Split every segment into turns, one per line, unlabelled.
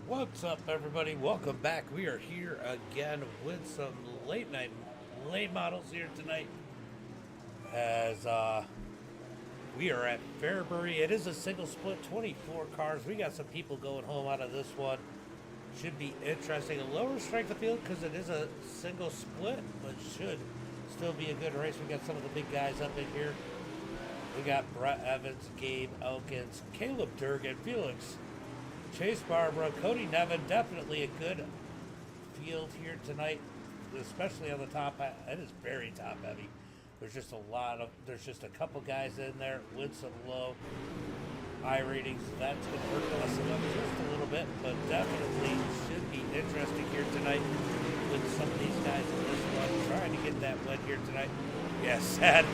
What's up, everybody? Welcome back. We are here again with some late models here tonight. As we are at Fairbury, it is a single split, 24 cars. We got some people going home out of this one. Should be interesting. A lower strength of field because it is a single split, but should still be a good race. We got some of the big guys up in here. We got Brett Evans, Gabe Elkins, Caleb Durgan, Felix Chase Barbara, Cody Nevin, definitely a good field here tonight, especially on the top. It is very top heavy. There's just a couple guys in there with some low I ratings. That's going to hurt us just a little bit, but definitely should be interesting here tonight with some of these guys in this one. Trying to get that win here tonight. Yeah, sad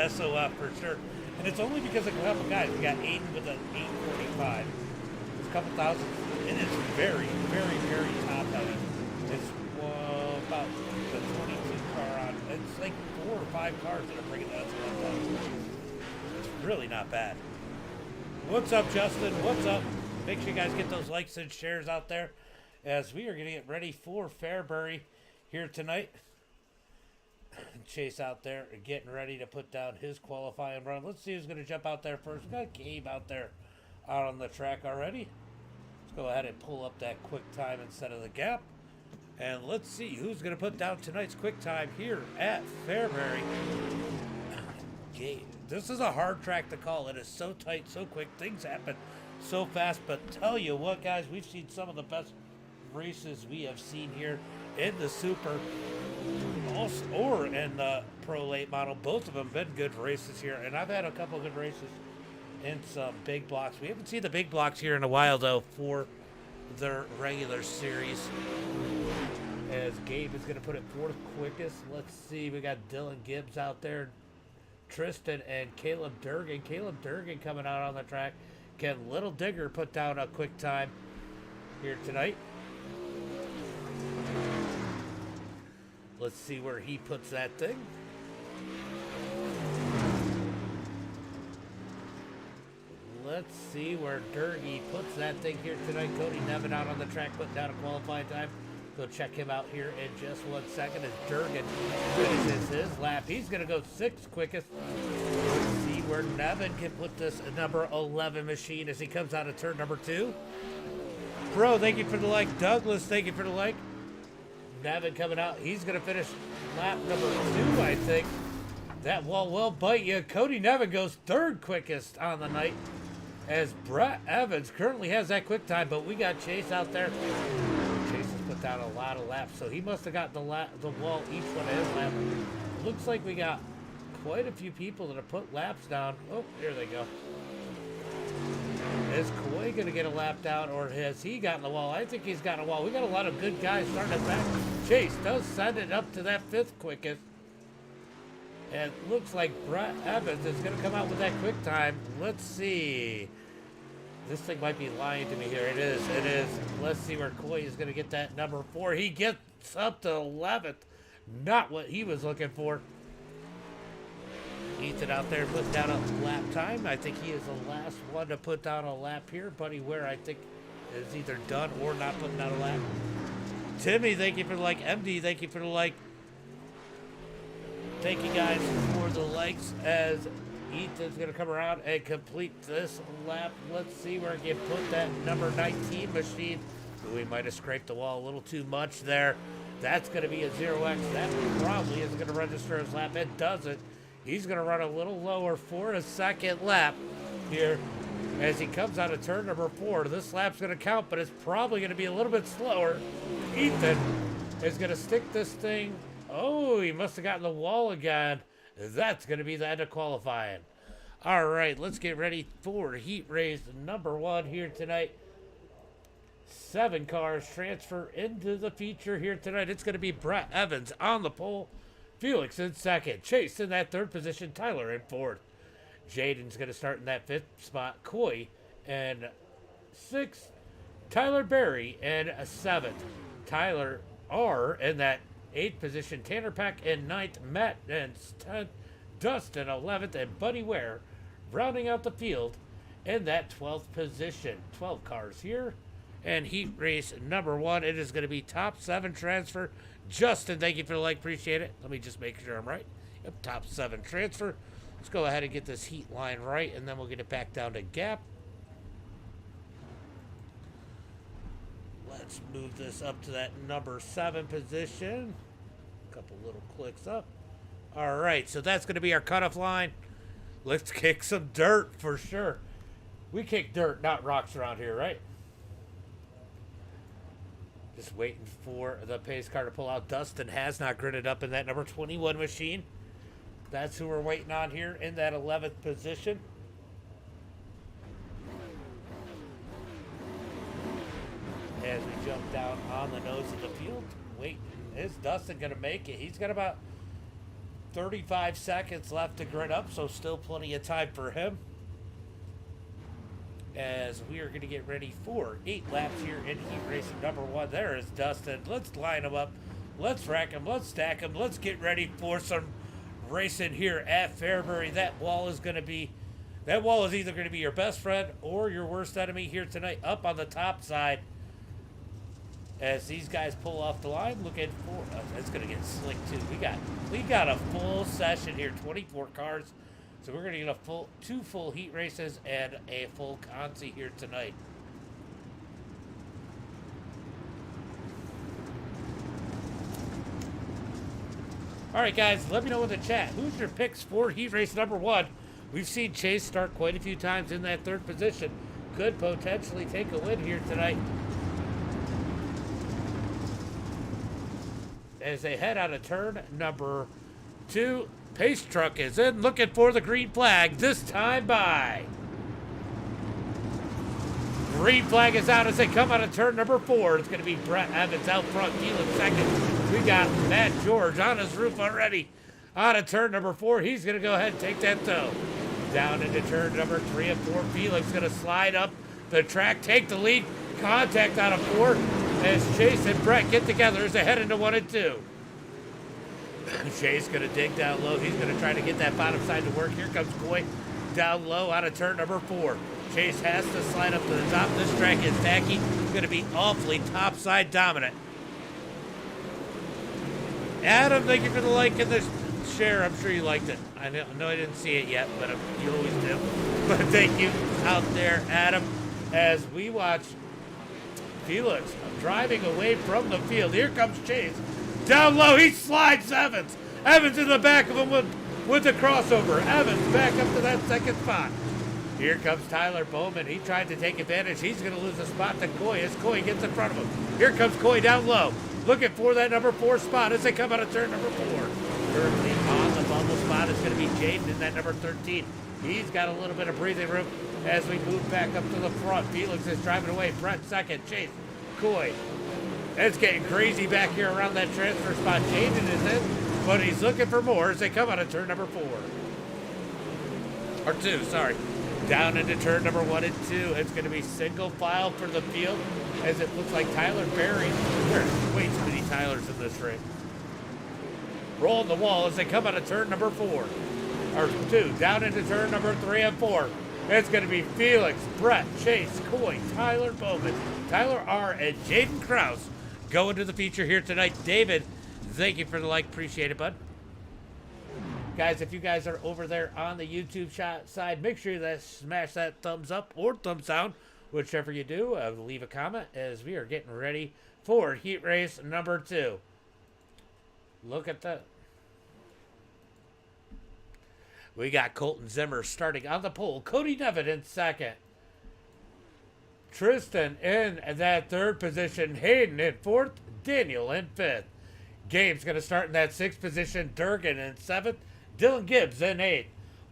SOF for sure. And it's only because of a couple guys. We got Aiden with an 845. Couple thousand. It is very, very, very top heavy. It's about the 22 car on. It's like 4 or 5 cars that are bringing that to 1,000. It's really not bad. What's up, Justin? What's up? Make sure you guys get those likes and shares out there as we are going to get ready for Fairbury here tonight. Chase out there getting ready to put down his qualifying run. Let's see who's going to jump out there first. We got Gabe out there out on the track already. Let's go ahead and pull up that quick time instead of the gap. And let's see who's going to put down tonight's quick time here at Fairbury. This is a hard track to call. It is so tight, so quick. Things happen so fast. But tell you what, guys, we've seen some of the best races we have seen here in the Super or in the Pro Late Model. Both of them been good races here. And I've had a couple good races in some big blocks. We haven't seen the big blocks here in a while, though, for their regular series. As Gabe is going to put it fourth quickest. Let's see. We got Dylan Gibbs out there. Tristan and Caleb Durgan. Caleb Durgan coming out on the track. Can Little Digger put down a quick time here tonight? Let's see where he puts that thing. Let's see where Durgy puts that thing here tonight. Cody Nevin out on the track, putting down a qualifying time. Go check him out here in just 1 second as Durgan finishes his lap. He's going to go 6th quickest. Let's see where Nevin can put this number 11 machine as he comes out of turn number 2. Bro, thank you for the like. Douglas, thank you for the like. Nevin coming out. He's going to finish lap number 2, I think. That wall will bite you. Cody Nevin goes 3rd quickest on the night, as Brett Evans currently has that quick time, but we got Chase out there. Chase has put down a lot of laps, so he must have got the wall each one of his laps. Looks like we got quite a few people that have put laps down. Oh, here they go. Is Koi going to get a lap down, or has he gotten the wall? I think he's gotten a wall. We got a lot of good guys starting at back. Chase does send it up to that 5th quickest. And it looks like Brett Evans is going to come out with that quick time. Let's see. This thing might be lying to me here. It is. It is. Let's see where Coy is going to get that number 4. He gets up to 11th. Not what he was looking for. Ethan out there putting down a lap time. I think he is the last one to put down a lap here. Buddy Ware, I think, is either done or not putting down a lap. Timmy, thank you for the like. MD, thank you for the like. Thank you guys for the likes as Ethan's going to come around and complete this lap. Let's see where he can put that number 19 machine. Ooh, he might have scraped the wall a little too much there. That's going to be a 0x. That probably isn't going to register his lap. It doesn't. He's going to run a little lower for a 2nd lap here as he comes out of turn number 4. This lap's going to count, but it's probably going to be a little bit slower. Ethan is going to stick this thing. Oh, he must have gotten the wall again. That's going to be the end of qualifying. All right, let's get ready for heat race number 1 here tonight. 7 cars transfer into the feature here tonight. It's going to be Brett Evans on the pole. Felix in 2nd. Chase in that 3rd position. Tyler in 4th. Jaden's going to start in that 5th spot. Coy in 6th. Tyler Berry in 7th. Tyler R in that 8th position. Tanner Peck in 9th. Matt in 10th. Dustin 11th. And Buddy Ware rounding out the field in that 12th position. 12 cars here And heat race number 1, it is going to be top 7 transfer. Justin, thank you for the like. Appreciate it. Let me just make sure I'm right. Yep, top 7 transfer. Let's go ahead and get this heat line right, and then we'll get it back down to gap. Let's move this up to that number 7 position. A couple little clicks up. All right, so that's going to be our cutoff line. Let's kick some dirt for sure. We kick dirt, not rocks around here, right? Just waiting for the pace car to pull out. Dustin has not gridded up in that number 21 machine. That's who we're waiting on here in that 11th position. As we jump down on the nose of the field, wait, is Dustin going to make it? He's got about 35 seconds left to grid up, so still plenty of time for him. As we are going to get ready for 8 laps here in heat race number 1. There is Dustin. Let's line him up. Let's rack him. Let's stack him. Let's get ready for some racing here at Fairbury. That wall is either going to be your best friend or your worst enemy here tonight up on the top side. As these guys pull off the line, looking for it's going to get slick too. We got a full session here, 24 cars. So we're going to get a 2 full heat races and a full consi here tonight. All right, guys, let me know in the chat. Who's your picks for heat race number 1? We've seen Chase start quite a few times in that 3rd position. Could potentially take a win here tonight. As they head out of turn number 2, pace truck is in, looking for the green flag, this time by. Green flag is out as they come out of turn number 4. It's going to be Brett Evans out front, Felix second. We got Matt George on his roof already. Out of turn number 4, he's going to go ahead and take that toe. Down into turn number 3 and 4, Felix going to slide up the track, take the lead, contact out of 4. As Chase and Brett get together as they head into 1 and 2. Chase going to dig down low. He's going to try to get that bottom side to work. Here comes Coy down low out of turn number 4. Chase has to slide up to the top. This track is tacky. Going to be awfully topside dominant. Adam, thank you for the like and the share. I'm sure you liked it. I know I didn't see it yet, but you always do. But thank you out there, Adam, as we watch Felix driving away from the field. Here comes Chase. Down low, he slides Evans. Evans in the back of him with the crossover. Evans back up to that 2nd spot. Here comes Tyler Bowman. He tried to take advantage. He's going to lose a spot to Coy as Coy gets in front of him. Here comes Coy down low, looking for that number 4 spot as they come out of turn number 4. Currently on the bubble spot is going to be Jaden in that number 13. He's got a little bit of breathing room as we move back up to the front. Felix is driving away. Brett second. Chase. Coy. It's getting crazy back here around that transfer spot. Jaden is in, but he's looking for more as they come out of turn number 4. Or 2, sorry. Down into turn number 1 and 2. It's going to be single file for the field as it looks like Tyler Berry. There's way too many Tylers in this race. Rolling the wall as they come out of turn number 4. Or 2. Down into turn number 3 and 4. It's going to be Felix, Brett, Chase, Coy, Tyler Bowman, Tyler R., and Jaden Krause going to the feature here tonight. David, thank you for the like. Appreciate it, bud. Guys, if you guys are over there on the YouTube side, make sure that smash that thumbs up or thumbs down, whichever you do. Leave a comment as we are getting ready for heat race number 2. Look at that. We got Colton Zimmer starting on the pole. Cody Nevin in 2nd. Tristan in that 3rd position. Hayden in 4th. Daniel in 5th. Gabe's going to start in that 6th position. Durgan in 7th. Dylan Gibbs in 8th.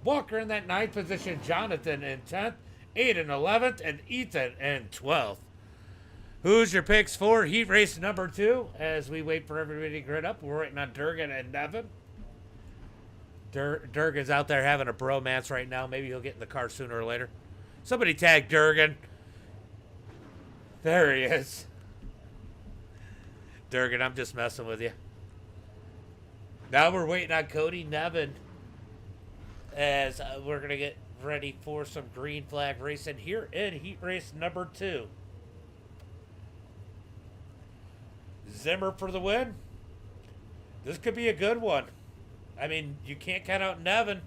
Walker in that 9th position. Jonathan in 10th. Aiden 11th. And Ethan in 12th. Who's your picks for heat race number 2? As we wait for everybody to grid up, we're waiting on Durgan and Nevin. Durgan's out there having a bromance right now. Maybe he'll get in the car sooner or later. Somebody tag Durgan. There he is. Durgan, I'm just messing with you. Now we're waiting on Cody Nevin as we're going to get ready for some green flag racing here in heat race number 2. Zimmer for the win. This could be a good one. I mean, you can't count out Nevin.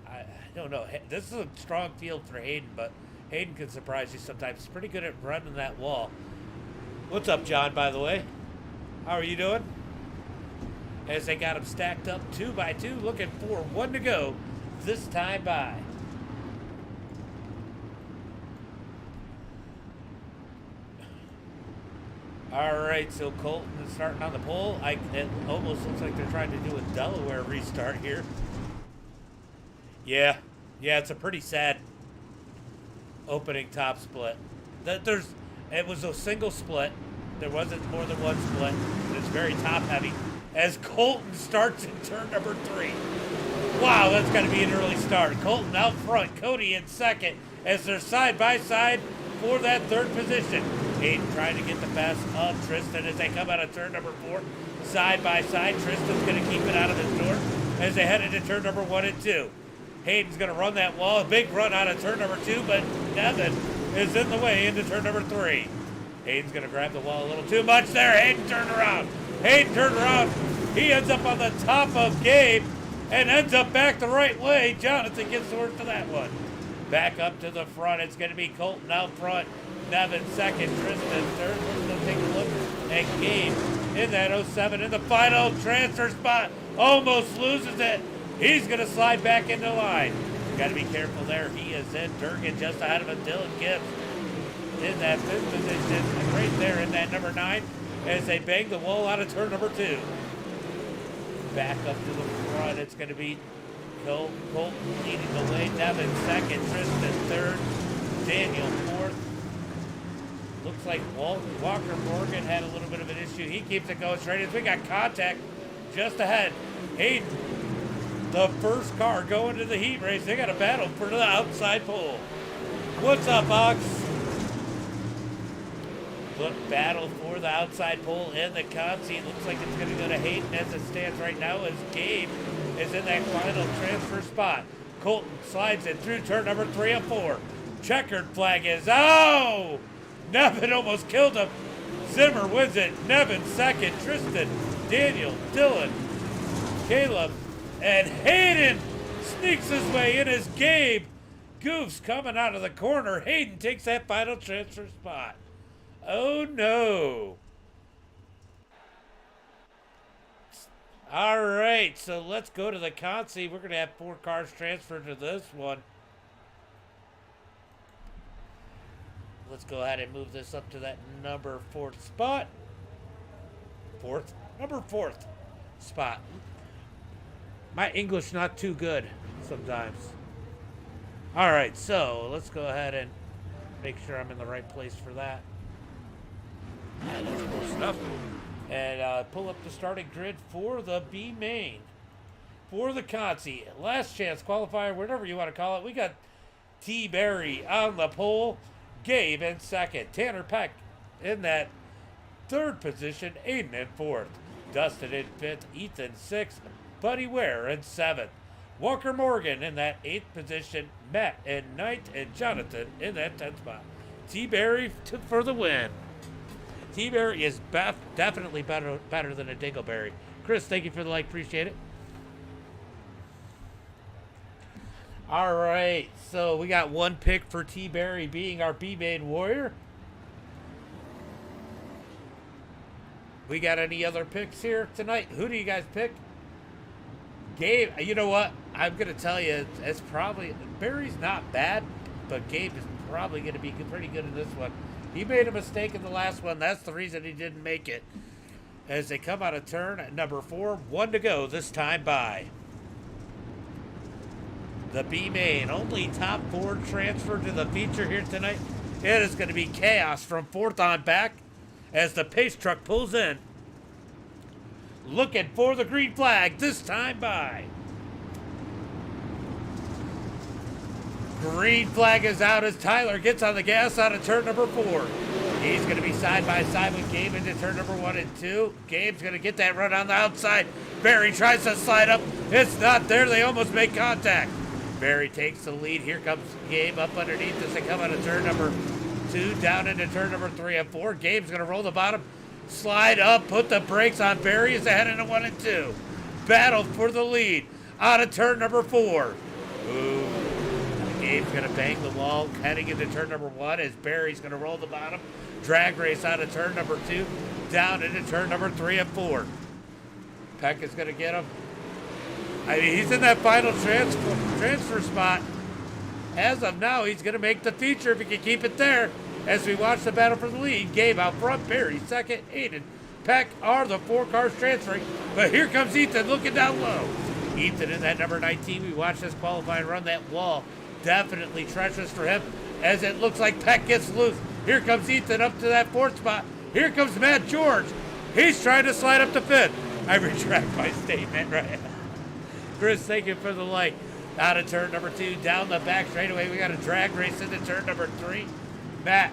I don't know. This is a strong field for Hayden, but Hayden can surprise you sometimes. He's pretty good at running that wall. What's up, John, by the way? How are you doing? As they got him stacked up 2 by 2, looking for 1 to go this time by. All right, so Colton is starting on the pole. It almost looks like they're trying to do a Delaware restart here. Yeah, it's a pretty sad opening top split. It was a single split. There wasn't more than one split. It's very top heavy. As Colton starts in turn number 3. Wow, that's got to be an early start. Colton out front, Cody in second, as they're side by side for that 3rd position. Hayden trying to get the best of Tristan as they come out of turn number 4. Side by side, Tristan's going to keep it out of his door as they head into turn number 1 and 2. Hayden's going to run that wall, a big run out of turn number 2, but Nevin is in the way into turn number 3. Hayden's going to grab the wall a little too much there. Hayden turned around. He ends up on the top of Gabe and ends up back the right way. Jonathan gets the worst of that one. Back up to the front. It's going to be Colton out front. Nevin second. Tristan third. Let's go take a look at Gabe in that 07 in the final transfer spot. Almost loses it. He's going to slide back into line. Got to be careful there. He is in. Durgan just ahead of him. Dylan Gibbs in that 5th position. And right there in that number 9 as they bang the wall out of turn number 2. Back up to the front. It's going to be Colton leading the way. Nevin second. Tristan third. Daniel fourth. Looks like Walker Morgan had a little bit of an issue. He keeps it going straight as we got contact just ahead. Hayden, the first car going to the heat race. They got a battle for the outside pole. What's up, Ox? Look, battle for the outside pole in the consi. Looks like it's going to go to Hayden as it stands right now as Gabe is in that final transfer spot. Colton slides it through turn number 3 and 4. Checkered flag is, oh! Nevin almost killed him. Zimmer wins it. Nevin second. Tristan, Daniel, Dylan, Caleb, and Hayden sneaks his way in as Gabe goofs coming out of the corner. Hayden takes that final transfer spot. Oh no. All right, so let's go to the consi. We're going to have 4 cars transferred to this one. Let's go ahead and move this up to that number 4th spot. Number 4th spot. My English not too good sometimes. All right, so let's go ahead and make sure I'm in the right place for that. Yeah, that's cool stuff. And pull up the starting grid for the B main. For the consi, last chance qualifier, whatever you want to call it. We got T. Berry on the pole. Gabe in second. Tanner Peck in that 3rd position. Aiden in 4th. Dustin in 5th. Ethan 6th. Buddy Ware in 7th. Walker Morgan in that 8th position. Matt in 9th. And Jonathan in that 10th spot. T. Berry for the win. T. Berry is definitely better than a Dingleberry. Chris, thank you for the like. Appreciate it. All right, so we got 1 pick for T. Berry being our B-main warrior. We got any other picks here tonight? Who do you guys pick? Gabe, you know what? I'm going to tell you, it's probably, Berry's not bad, but Gabe is probably going to be pretty good in this one. He made a mistake in the last one. That's the reason he didn't make it. As they come out of turn at number 4, 1 to go this time by. The B main, only top 4 transferred to the feature here tonight. It is going to be chaos from 4th on back as the pace truck pulls in. Looking for the green flag this time by. Green flag is out as Tyler gets on the gas out of turn number 4. He's going to be side by side with Gabe into turn number 1 and 2. Gabe's going to get that run on the outside. Barry tries to slide up. It's not there. They almost make contact. Barry takes the lead. Here comes Gabe up underneath as they come out of turn number 2, down into turn number 3 and 4. Gabe's going to roll the bottom, slide up, put the brakes on Barry as they head into 1 and 2. Battle for the lead out of turn number 4. Ooh. Gabe's going to bang the wall heading into turn number 1 as Barry's going to roll the bottom. Drag race out of turn number 2, down into turn number 3 and 4. Peck is going to get him. I mean, he's in that final transfer spot. As of now, he's going to make the feature if he can keep it there. As we watch the battle for the lead, Gabe out front, Barry second, Aiden, Peck are the 4 cars transferring. But here comes Ethan looking down low. Ethan in that number 19. We watch this qualifying run. That wall definitely treacherous for him as it looks like Peck gets loose. Here comes Ethan up to that 4th spot. Here comes Matt George. He's trying to slide up to 5th. I retract my statement, right? Chris, thank you for the like. Out of turn number 2, down the back straightaway. We got a drag race into turn number 3. Matt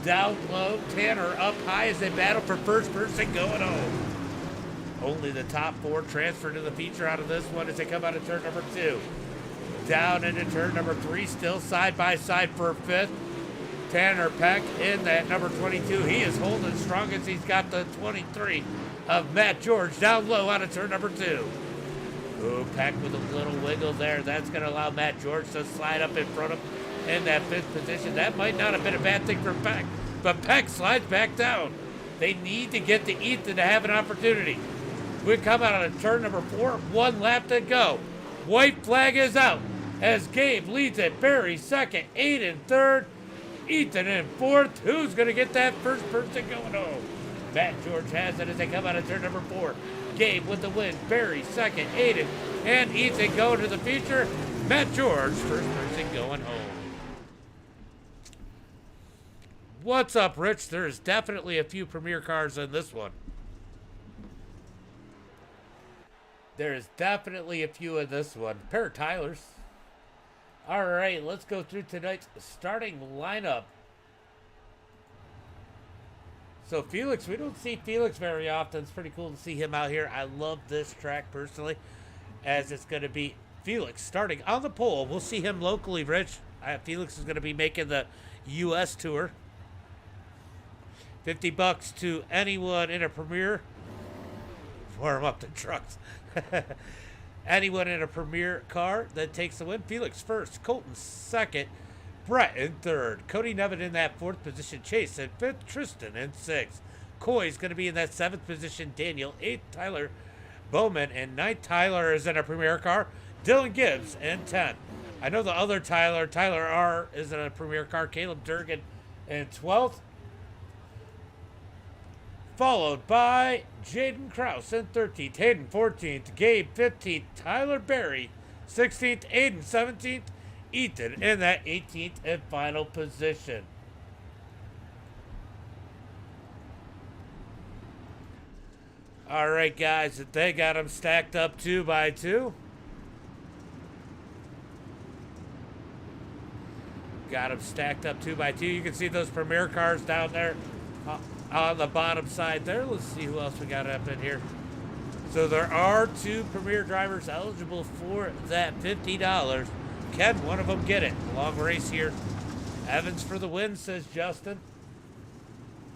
down low, Tanner up high as they battle for first person going home. Only the top 4 transfer to the feature out of this one as they come out of turn number 2. Down into turn number 3, still side by side for 5th. Tanner Peck in that number 22. He is holding strong as he's got the 23 of Matt George down low out of turn number 2. Ooh, Peck with a little wiggle there. That's going to allow Matt George to slide up in front of him in that 5th position. That might not have been a bad thing for Peck, but Peck slides back down. They need to get to Ethan to have an opportunity. We come out of turn number 4, 1 lap to go. White flag is out as Gabe leads it. Barry second, Aiden third, Ethan in 4th. Who's going to get that first person going home? Matt George has it as they come out of turn number 4. Gabe with the win. Barry second, Aiden and Ethan go to the feature. Matt George first person going home. What's up, Rich? There's definitely a few premier cars in this one. There is definitely a few in this one. Pair of Tylers. All right, let's go through tonight's starting lineup. So Felix, we don't see Felix very often. It's pretty cool to see him out here. I love this track personally, as it's going to be Felix starting on the pole. We'll see him locally, Rich. Felix is going to be making the U.S. tour. $50 to anyone in a Premier. Warm up the trucks. Anyone in a Premier car that takes the win. Felix first, Colton second, Brett in 3rd, Cody Nevin in that 4th position, Chase in 5th, Tristan in 6th. Coy's going to be in that 7th position, Daniel 8th, Tyler Bowman in 9th. Tyler is in a Premier car, Dylan Gibbs in 10th. I know the other Tyler R is in a Premier car, Caleb Durgan in 12th. Followed by Jaden Krause in 13th, Hayden 14th, Gabe 15th, Tyler Berry 16th, Aiden 17th, Ethan in that 18th and final position. All right, guys, they got them stacked up 2 by 2. Got them stacked up 2 by 2. You can see those Premier cars down there on the bottom side there. Let's see who else we got up in here. So there are 2 Premier drivers eligible for that $50. Can one of them get it? Long race here. Evans for the win, says Justin.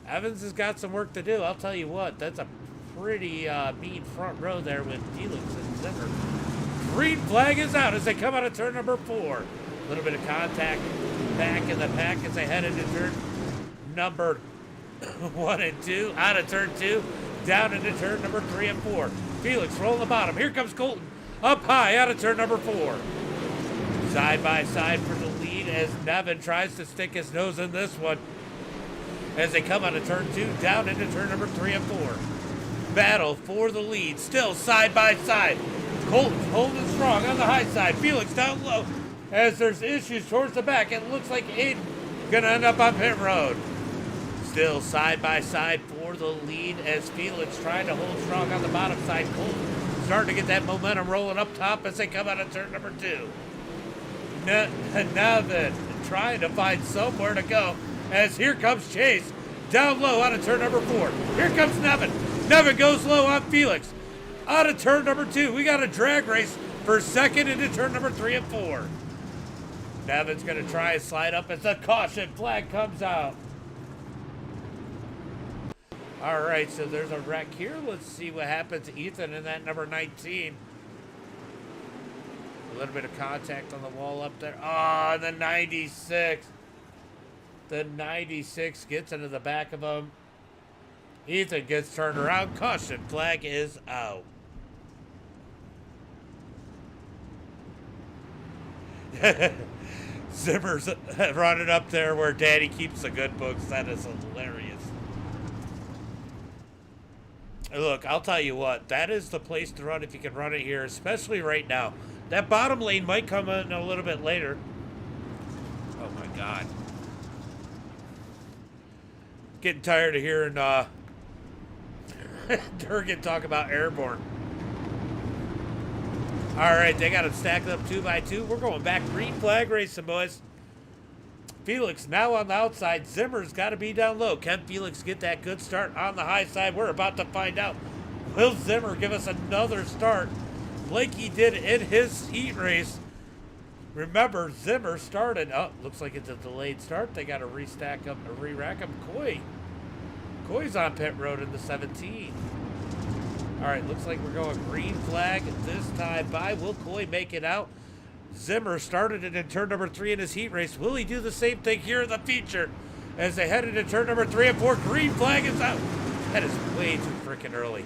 Evans has got some work to do. I'll tell you what, that's a pretty mean front row there with Felix and Zimmer. Green flag is out as they come out of turn number 4. A little bit of contact back in the pack as they head into turn number 1 and 2, out of turn 2, down into turn number 3 and 4. Felix rolling the bottom. Here comes Colton up high out of turn number 4. Side by side for the lead as Nevin tries to stick his nose in this one as they come out of turn 2, down into turn number 3 and 4. Battle for the lead, still side by side. Colton holding strong on the high side. Felix down low as there's issues towards the back. It looks like Aiden gonna end up on pit road. Still side by side for the lead as Felix trying to hold strong on the bottom side. Colton starting to get that momentum rolling up top as they come out of turn number 2. Nevin trying to find somewhere to go as here comes Chase down low out of turn number 4. Here comes Nevin. Nevin goes low on Felix. Out of turn number 2, we got a drag race for second into turn number 3 and 4. Nevin's going to try and slide up as the caution flag comes out. All right, so there's a wreck here. Let's see what happens to Ethan in that number 19. A little bit of contact on the wall up there. Oh, the 96. The 96 gets into the back of him. Ethan gets turned around. Caution flag is out. Zimmer's running up there where Daddy keeps the good books. That is hilarious. Look, I'll tell you what. That is the place to run if you can run it here, especially right now. That bottom lane might come in a little bit later. Oh, my God. Getting tired of hearing Durgan talk about airborne. All right, they got it stacked up 2 by 2. We're going back green flag racing, boys. Felix now on the outside. Zimmer's got to be down low. Can Felix get that good start on the high side? We're about to find out. Will Zimmer give us another start like he did in his heat race? Remember, Zimmer started. Oh, looks like it's a delayed start. They got to restack him or re-rack him. Coy's on pit road in the 17. All right, looks like we're going green flag this time by. Will Coy make it out? Zimmer started it in turn number 3 in his heat race. Will he do the same thing here in the feature as they head into turn number 3 and 4? Green flag is out. That is way too freaking early.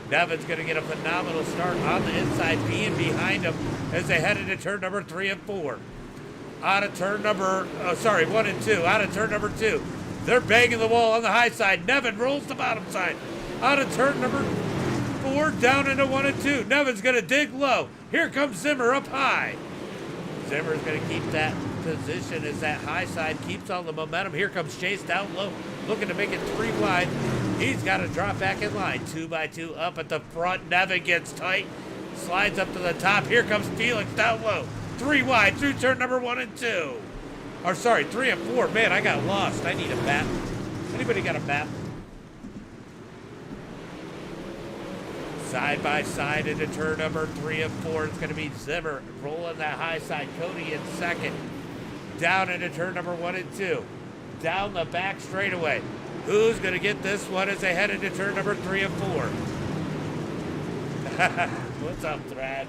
Nevin's going to get a phenomenal start on the inside, being behind him as they head into turn number 3 and 4. Out of turn number, 1 and 2. Out of turn number 2. They're banging the wall on the high side. Nevin rolls the bottom side. Out of turn number 4, down into 1 and 2. Nevin's going to dig low. Here comes Zimmer up high. Zimmer's going to keep that position as that high side keeps all the momentum. Here comes Chase down low, looking to make it 3 wide. He's got to drop back in line. 2 by 2 up at the front. Nevin gets tight, slides up to the top. Here comes Felix down low. 3 wide through turn number 1 and 2. Or sorry, 3 and 4. Man, I got lost. I need a map. Anybody got a map? Side by side into turn number 3 and 4. It's going to be Zimmer rolling that high side. Cody in second. Down into turn number 1 and 2. Down the back straightaway. Who's going to get this one as they head into turn number 3 and 4? What's up, Thread?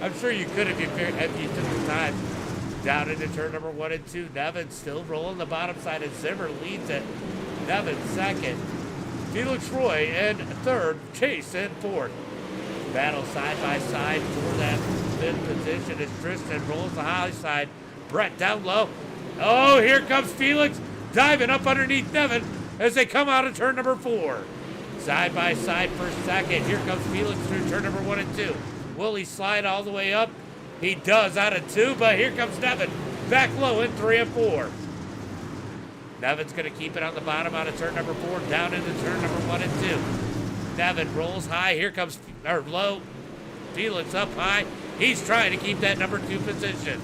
I'm sure you could if you took the time. Down into turn number 1 and 2. Nevin still rolling the bottom side, and Zimmer leads it. Nevin second. Felix Roy in third. Chase in fourth. Battle side by side for that fifth position as Tristan rolls the high side. Brett down low. Oh, here comes Felix diving up underneath Nevin as they come out of turn number 4. Side by side for second. Here comes Felix through turn number 1 and 2. Will he slide all the way up? He does out of 2, but here comes Nevin. Back low in 3 and 4. Nevin's going to keep it on the bottom out of turn number 4, down into turn number 1 and 2. Nevin rolls high. Here comes, or low. Felix up high. He's trying to keep that number 2 position.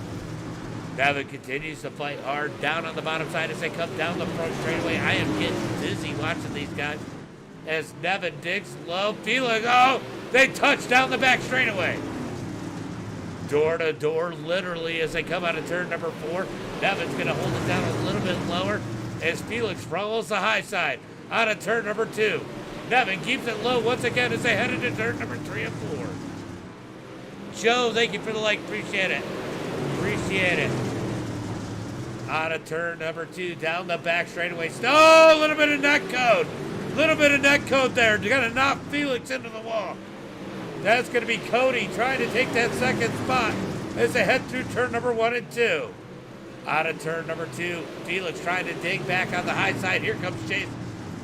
Nevin continues to fight hard down on the bottom side as they come down the front straightaway. I am getting dizzy watching these guys as Nevin digs low. Felix, oh, they touch down the back straightaway. Door to door, literally, as they come out of turn number 4. Nevin's going to hold it down a little bit lower as Felix rolls the high side out of turn number 2. Nevin keeps it low once again as they head into turn number 3 and 4. Joe, thank you for the like. Appreciate it. Appreciate it. Out of turn number 2, down the back straightaway. Oh, a little bit of net code. Little bit of net code there. You're going to knock Felix into the wall. That's going to be Cody trying to take that second spot as they head through turn number 1 and 2. Out of turn number 2, Felix trying to dig back on the high side. Here comes Chase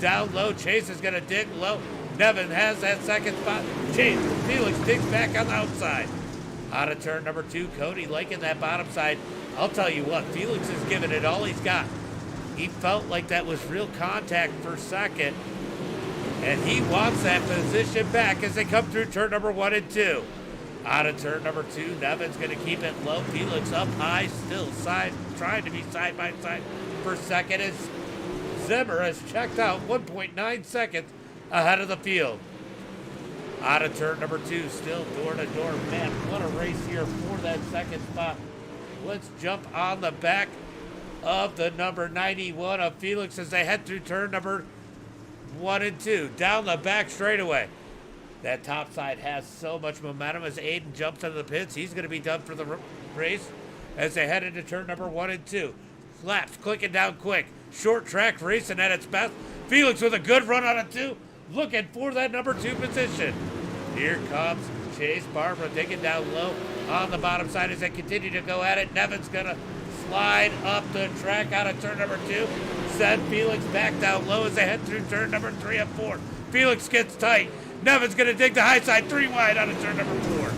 down low. Chase is going to dig low. Nevin has that second spot. Felix digs back on the outside. Out of turn number 2, Cody liking that bottom side. I'll tell you what, Felix is giving it all he's got. He felt like that was real contact for second. And he wants that position back as they come through turn number 1 and 2. Out of turn number 2, Nevin's going to keep it low. Felix up high, still trying to be side by side for second as Zimmer has checked out 1.9 seconds ahead of the field. Out of turn number 2, still door to door. Man, what a race here for that second spot. Let's jump on the back of the number 91 of Felix as they head through turn number 1 and 2. Down the back straightaway. That top side has so much momentum as Aiden jumps into the pits. He's going to be done for the race as they head into turn number 1 and 2. Laps clicking down quick. Short track racing at its best. Felix with a good run out of 2. Looking for that number 2 position. Here comes Chase Barbara digging down low on the bottom side as they continue to go at it. Nevin's going to slide up the track out of turn number 2. Send Felix back down low as they head through turn number 3 and 4. Felix gets tight. Nevin's going to dig the high side, 3 wide out of turn number 4.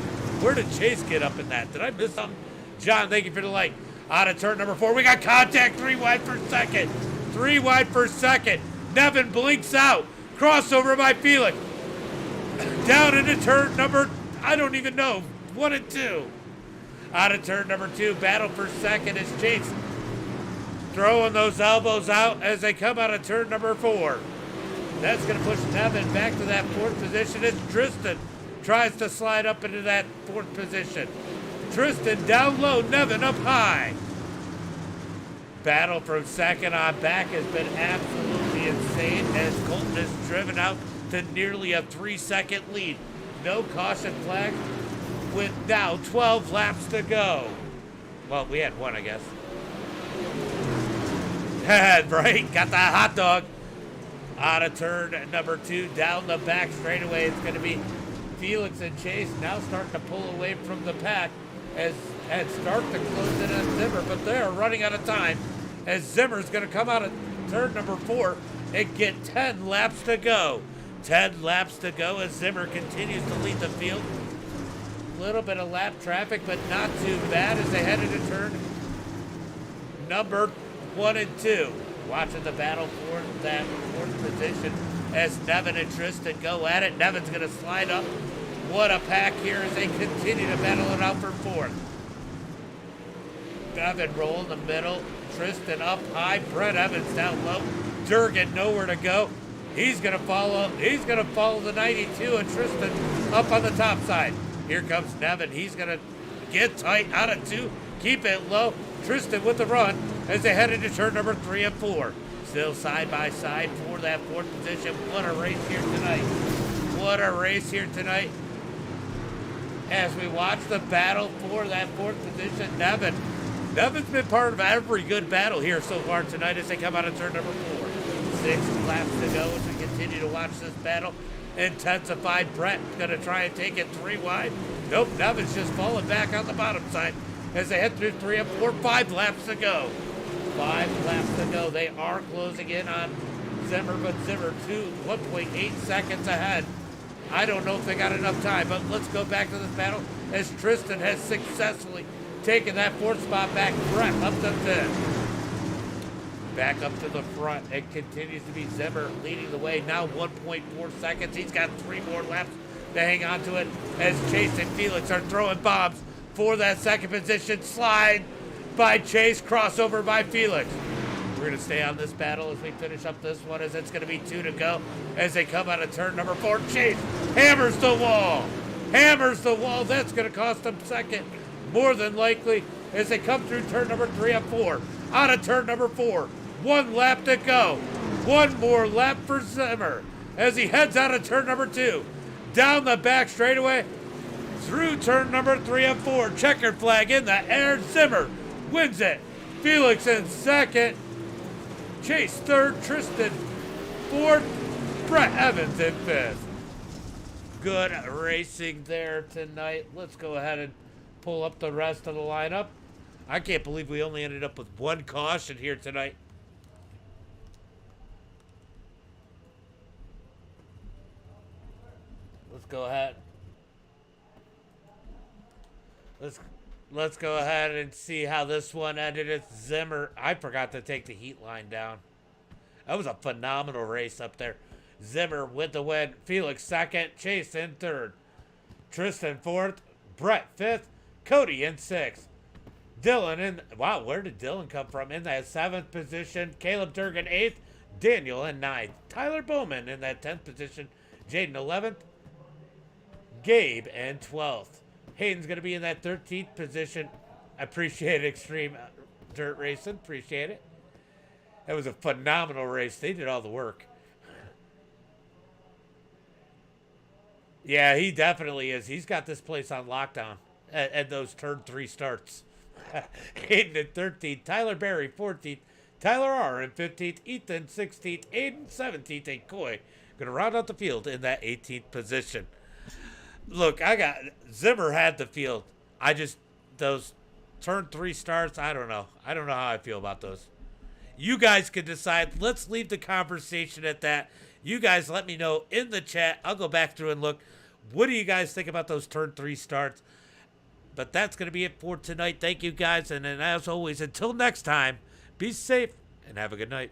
Where did Chase get up in that? Did I miss something? John, thank you for the light. Out of turn number 4, we got contact, 3 wide for second. 3 wide for second. Nevin blinks out. Crossover by Felix. Down into turn number, I don't even know, 1 and 2. Out of turn number 2, battle for second is Chase throwing those elbows out as they come out of turn number 4. That's going to push Nevin back to that 4th position as Tristan tries to slide up into that 4th position. Tristan down low, Nevin up high. Battle from second on back has been absolutely insane as Colton is driven out to nearly a 3-second lead. No caution flag with now 12 laps to go. Well, we had 1, I guess. Right, got that hot dog. Out of turn number 2, down the back straightaway. It's going to be Felix and Chase now starting to pull away from the pack as start to close in on Zimmer, but they're running out of time as Zimmer's going to come out of turn number 4 and get 10 laps to go. 10 laps to go as Zimmer continues to lead the field. A little bit of lap traffic, but not too bad as they head into turn number 1 and 2. Watching the battle for that 4th position as Nevin and Tristan go at it. Nevin's going to slide up. What a pack here as they continue to battle it out for 4th. Nevin roll in the middle. Tristan up high. Brett Evans down low. Durgan nowhere to go. He's going to follow. He's going to follow the 92 and Tristan up on the top side. Here comes Nevin. He's going to get tight out of 2. Keep it low. Tristan with the run as they head into turn number 3 and 4. Still side by side for that 4th position. What a race here tonight. What a race here tonight. As we watch the battle for that 4th position, Nevin's been part of every good battle here so far tonight as they come out of turn number 4. 6 laps to go as we continue to watch this battle. Intensified. Brett's going to try and take it 3 wide. Nope, Nevin's just falling back on the bottom side as they head through 3 and 4. 5 laps to go. 5 laps to go. They are closing in on Zimmer, but Zimmer 1.8 seconds ahead. I don't know if they got enough time, but let's go back to this battle as Tristan has successfully taken that 4th spot back. Brett up to 5th. Back up to the front. It continues to be Zimmer leading the way. Now 1.4 seconds. He's got 3 more laps to hang on to it as Chase and Felix are throwing bombs for that 2nd position. Slide by Chase, crossover by Felix. We're going to stay on this battle as we finish up this one as it's going to be 2 to go as they come out of turn number 4. Chase hammers the wall. Hammers the wall. That's going to cost them 2nd more than likely as they come through turn number 3 and 4. Out of turn number 4. 1 lap to go. 1 more lap for Zimmer as he heads out of turn number 2. Down the back straightaway through turn number 3 and 4. Checkered flag in the air. Zimmer wins it. Felix in 2nd. Chase 3rd. Tristan 4th. Brett Evans in 5th. Good racing there tonight. Let's go ahead and pull up the rest of the lineup. I can't believe we only ended up with 1 caution here tonight. Let's go ahead. Let's go ahead and see how this one ended. It's Zimmer. I forgot to take the heat line down. That was a phenomenal race up there. Zimmer with the win. Felix 2nd. Chase in 3rd. Tristan 4th. Brett 5th. Cody in 6th. Dylan in, wow, where did Dylan come from? In that 7th position. Caleb Durgan 8th. Daniel in 9th. Tyler Bowman in that 10th position. Jaden 11th. Gabe in 12th. Hayden's going to be in that 13th position. I appreciate Extreme Dirt Racing. Appreciate it. That was a phenomenal race. They did all the work. Yeah, he definitely is. He's got this place on lockdown at those turn 3 starts. Aiden in 13th, Tyler Berry 14th, Tyler R in 15th, Ethan 16th, Aiden 17th, and Coy gonna round out the field in that 18th position. Look, I got Zimmer had the field. I just those turn 3 starts. I don't know. I don't know how I feel about those. You guys can decide. Let's leave the conversation at that. You guys let me know in the chat. I'll go back through and look. What do you guys think about those turn 3 starts? But that's going to be it for tonight. Thank you guys. And then as always, until next time, be safe and have a good night.